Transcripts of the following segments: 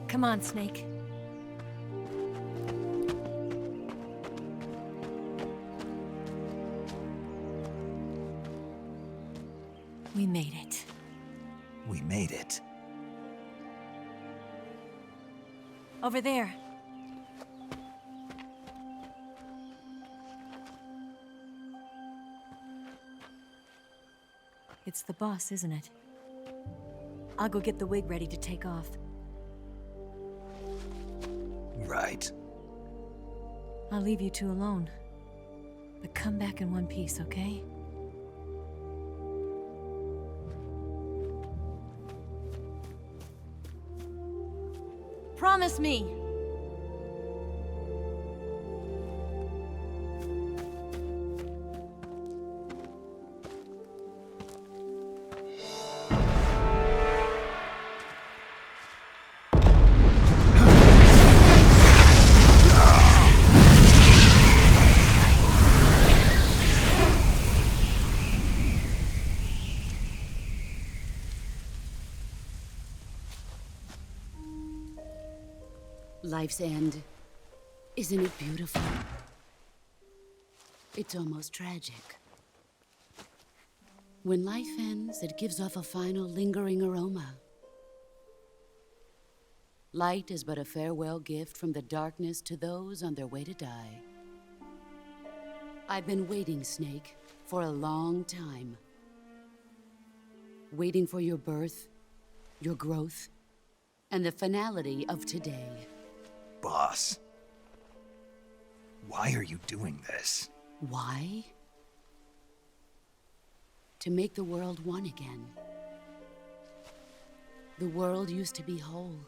Come on, Snake. We made it. We made it. Over there. It's the boss, isn't it? I'll go get the wig ready to take off. Right. I'll leave you two alone. But come back in one piece, okay? Promise me! Life's end. Isn't it beautiful? It's almost tragic. When life ends, it gives off a final lingering aroma. Light is but a farewell gift from the darkness to those on their way to die. I've been waiting, Snake, for a long time. Waiting for your birth, your growth, and the finality of today. Boss. Why are you doing this? Why? To make the world one again. The world used to be whole.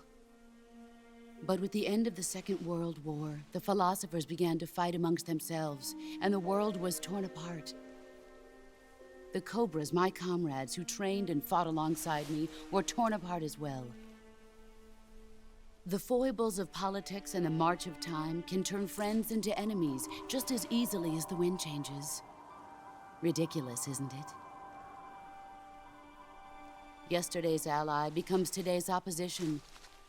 But with the end of the Second World War, the philosophers began to fight amongst themselves, and the world was torn apart. The Cobras, my comrades who trained and fought alongside me, were torn apart as well. The foibles of politics and the march of time can turn friends into enemies just as easily as the wind changes. Ridiculous, isn't it? Yesterday's ally becomes today's opposition.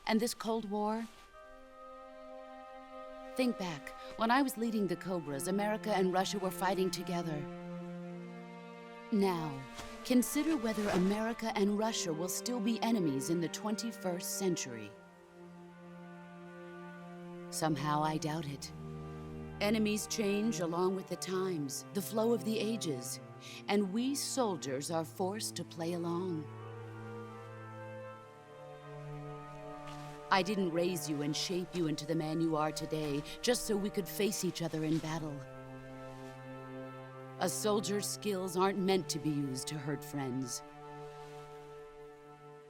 And this Cold War? Think back. When I was leading the Cobras, America and Russia were fighting together. Now, consider whether America and Russia will still be enemies in the 21st century. Somehow I doubt it. Enemies change along with the times, the flow of the ages, and we soldiers are forced to play along. I didn't raise you and shape you into the man you are today just so we could face each other in battle. A soldier's skills aren't meant to be used to hurt friends.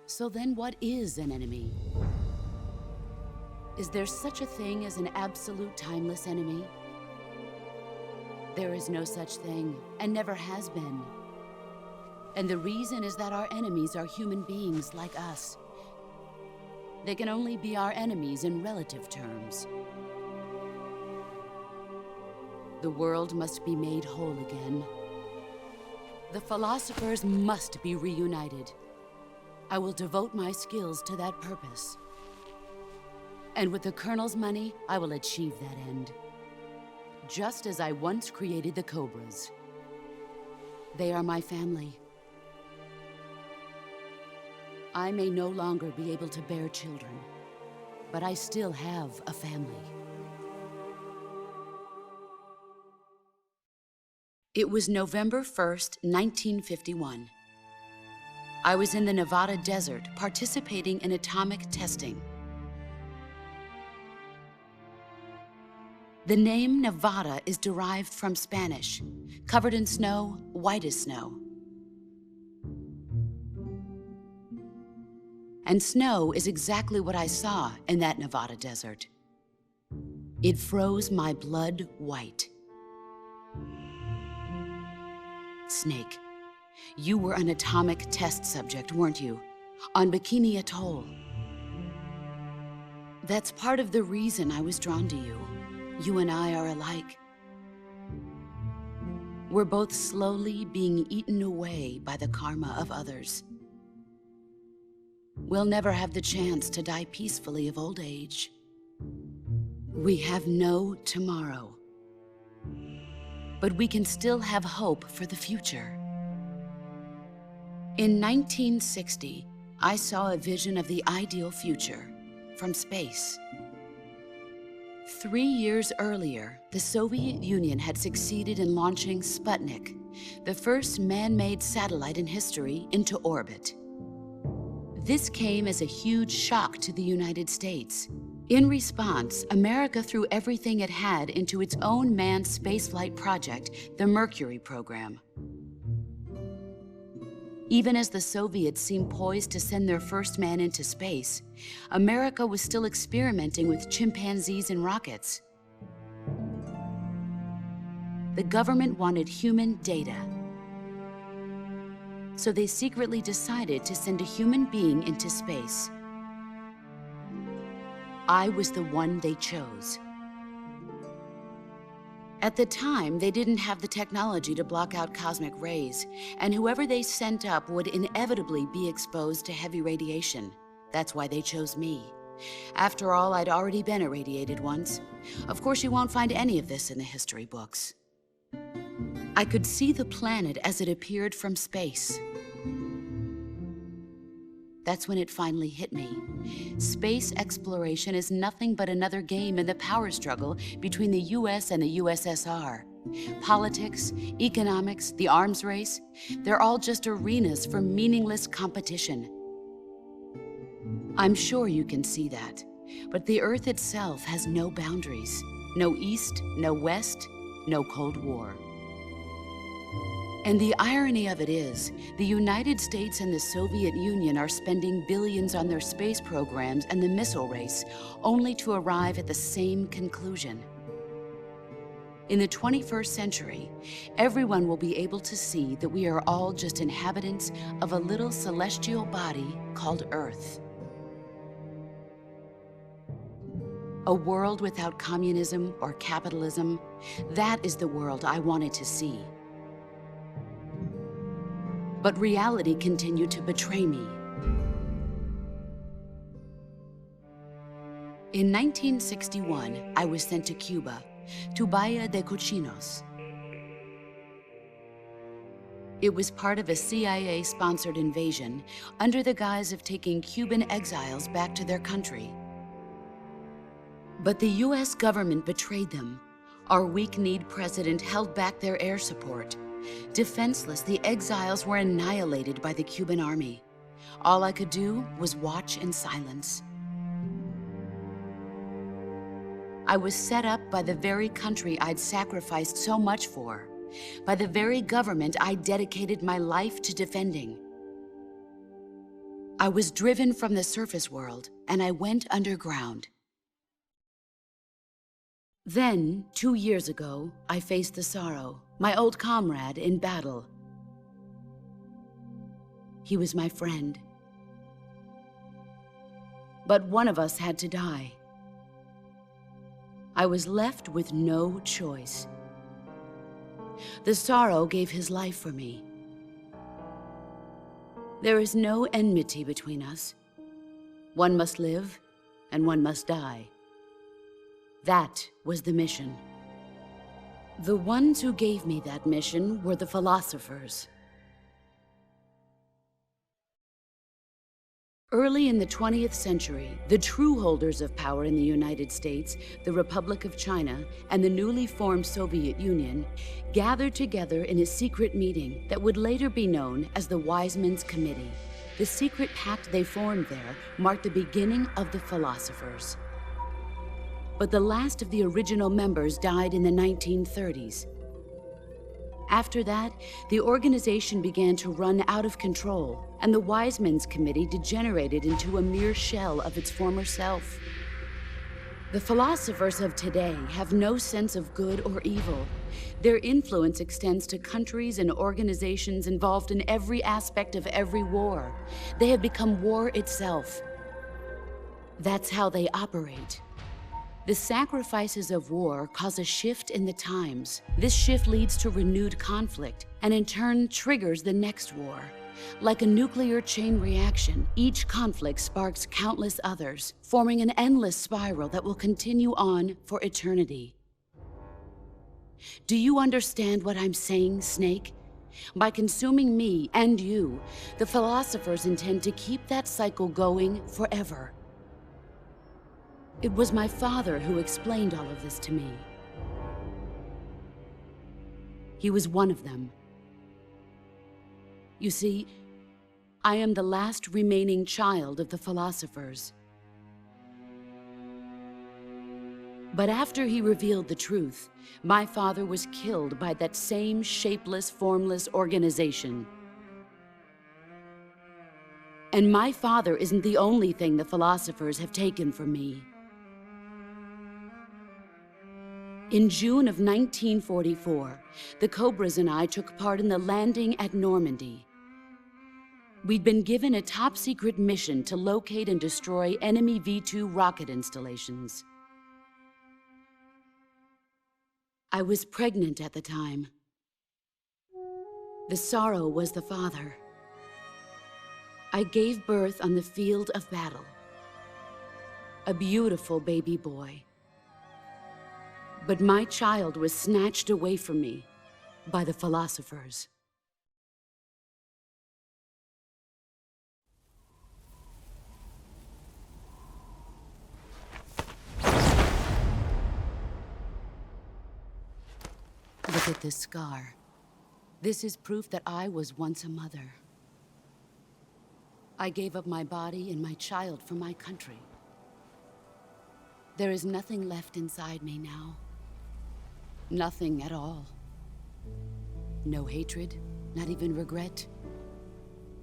So then what is an enemy? Is there such a thing as an absolute timeless enemy? There is no such thing, and never has been. And the reason is that our enemies are human beings like us. They can only be our enemies in relative terms. The world must be made whole again. The philosophers must be reunited. I will devote my skills to that purpose. And with the Colonel's money, I will achieve that end. Just as I once created the Cobras. They are my family. I may no longer be able to bear children, but I still have a family. It was November 1st, 1951. I was in the Nevada desert participating in atomic testing. The name Nevada is derived from Spanish, covered in snow, white as snow. And snow is exactly what I saw in that Nevada desert. It froze my blood white. Snake, you were an atomic test subject, weren't you? On Bikini Atoll. That's part of the reason I was drawn to you. You and I are alike. We're both slowly being eaten away by the karma of others. we'll never have the chance to die peacefully of old age. We have no tomorrow. But we can still have hope for the future. In 1960, I saw a vision of the ideal future from space. 3 years earlier, the Soviet Union had succeeded in launching Sputnik, the first man-made satellite in history, into orbit. This came as a huge shock to the United States. In response, America threw everything it had into its own manned spaceflight project, the Mercury program. Even as the Soviets seemed poised to send their first man into space, America was still experimenting with chimpanzees and rockets. The government wanted human data, so they secretly decided to send a human being into space. I was the one they chose. At the time, they didn't have the technology to block out cosmic rays, and whoever they sent up would inevitably be exposed to heavy radiation. That's why they chose me. After all, I'd already been irradiated once. Of course, you won't find any of this in the history books. I could see the planet as it appeared from space. That's when it finally hit me. Space exploration is nothing but another game in the power struggle between the US and the USSR. Politics, economics, the arms race, they're all just arenas for meaningless competition. I'm sure you can see that, but the Earth itself has no boundaries. No East, no West, no Cold War. And the irony of it is, the United States and the Soviet Union are spending billions on their space programs and the missile race, only to arrive at the same conclusion. In the 21st century, everyone will be able to see that we are all just inhabitants of a little celestial body called Earth. A world without communism or capitalism, that is the world I wanted to see. But reality continued to betray me. In 1961, I was sent to Cuba, to Bahia de Cochinos. It was part of a CIA-sponsored invasion under the guise of taking Cuban exiles back to their country. But the US government betrayed them. Our weak-kneed president held back their air support. Defenseless, the exiles were annihilated by the Cuban army. All I could do was watch in silence. I was set up by the very country I'd sacrificed so much for, by the very government I dedicated my life to defending. I was driven from the surface world, and I went underground. Then, 2 years ago, I faced the sorrow, my old comrade in battle. He was my friend. But one of us had to die. I was left with no choice. The sorrow gave his life for me. There is no enmity between us. One must live, and one must die. That was the mission. The ones who gave me that mission were the philosophers. Early in the 20th century, the true holders of power in the United States, the Republic of China, and the newly formed Soviet Union gathered together in a secret meeting that would later be known as the Wise Men's Committee. The secret pact they formed there marked the beginning of the philosophers. But the last of the original members died in the 1930s. After that, the organization began to run out of control, and the Wise Men's Committee degenerated into a mere shell of its former self. The philosophers of today have no sense of good or evil. Their influence extends to countries and organizations involved in every aspect of every war. They have become war itself. That's how they operate. The sacrifices of war cause a shift in the times. This shift leads to renewed conflict, and in turn triggers the next war. Like a nuclear chain reaction, each conflict sparks countless others, forming an endless spiral that will continue on for eternity. Do you understand what I'm saying, Snake? By consuming me and you, the philosophers intend to keep that cycle going forever. It was my father who explained all of this to me. He was one of them. You see, I am the last remaining child of the philosophers. But after he revealed the truth, my father was killed by that same shapeless, formless organization. And my father isn't the only thing the philosophers have taken from me. In June of 1944, the Cobras and I took part in the landing at Normandy. We'd been given a top-secret mission to locate and destroy enemy V-2 rocket installations. I was pregnant at the time. The sorrow was the father. I gave birth on the field of battle. A beautiful baby boy. But my child was snatched away from me by the philosophers. Look at this scar. This is proof that I was once a mother. I gave up my body and my child for my country. There is nothing left inside me now. Nothing at all. No hatred, not even regret.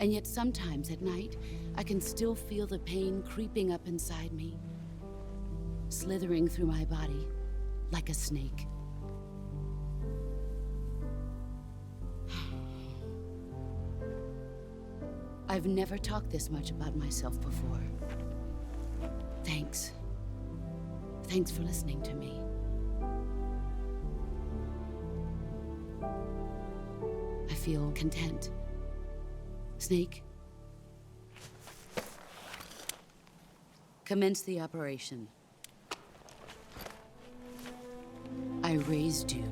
And yet sometimes at night, I can still feel the pain creeping up inside me, slithering through my body like a snake. I've never talked this much about myself before. Thanks. Thanks for listening to me. I feel content. Snake? Commence the operation. I raised you.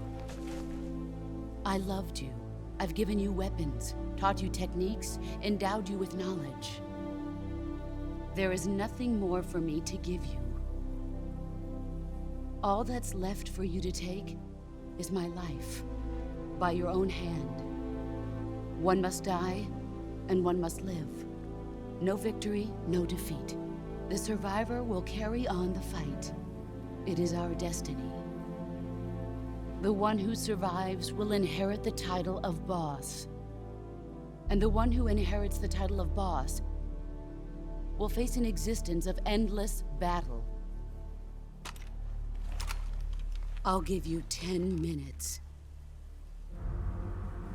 I loved you. I've given you weapons, taught you techniques, endowed you with knowledge. There is nothing more for me to give you. All that's left for you to take is my life, by your own hand. One must die, and one must live. No victory, no defeat. The survivor will carry on the fight. It is our destiny. The one who survives will inherit the title of boss. And the one who inherits the title of boss will face an existence of endless battle. I'll give you 10 minutes.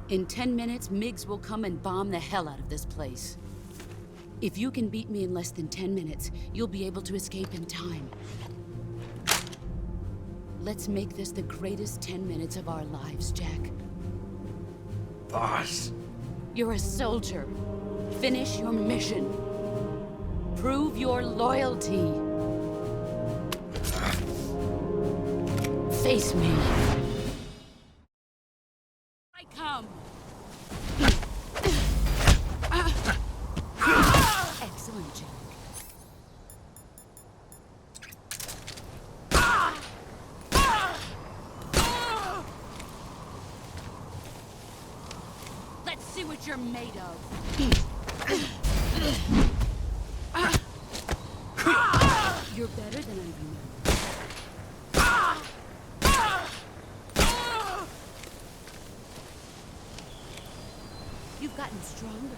In 10 minutes, MiGs will come and bomb the hell out of this place. If you can beat me in less than 10 minutes, you'll be able to escape in time. Let's make this the greatest 10 minutes of our lives, Jack. Boss. You're a soldier. Finish your mission. Prove your loyalty. Face me. I come. Excellent, Jack. Let's see what you're made of. You're better than I remember. You've gotten stronger.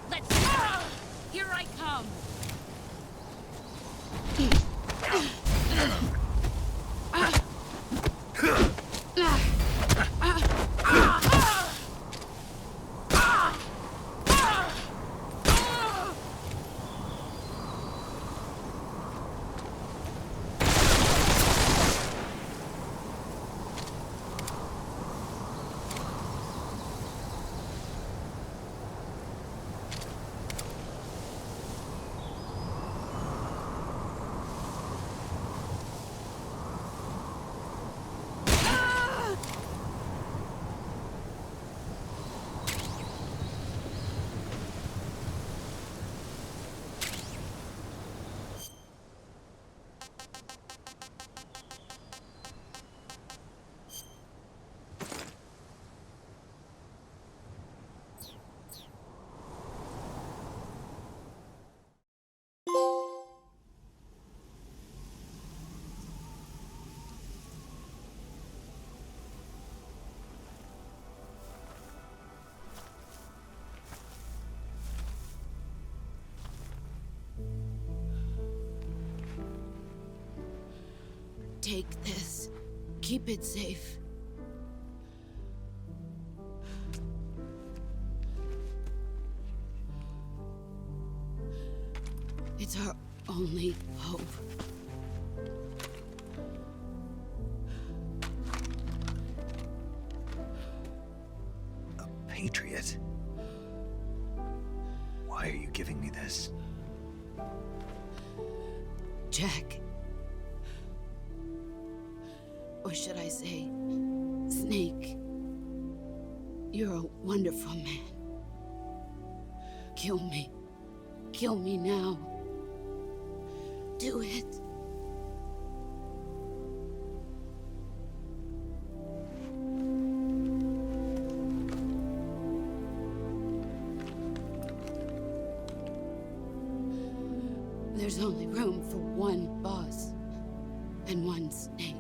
Let's go! Here I come! Take this. Keep it safe. It's our only hope. A patriot? Why are you giving me this? Jack. Or should I say, Snake. You're a wonderful man. Kill me. Kill me now. Do it. There's only room for one boss and one snake.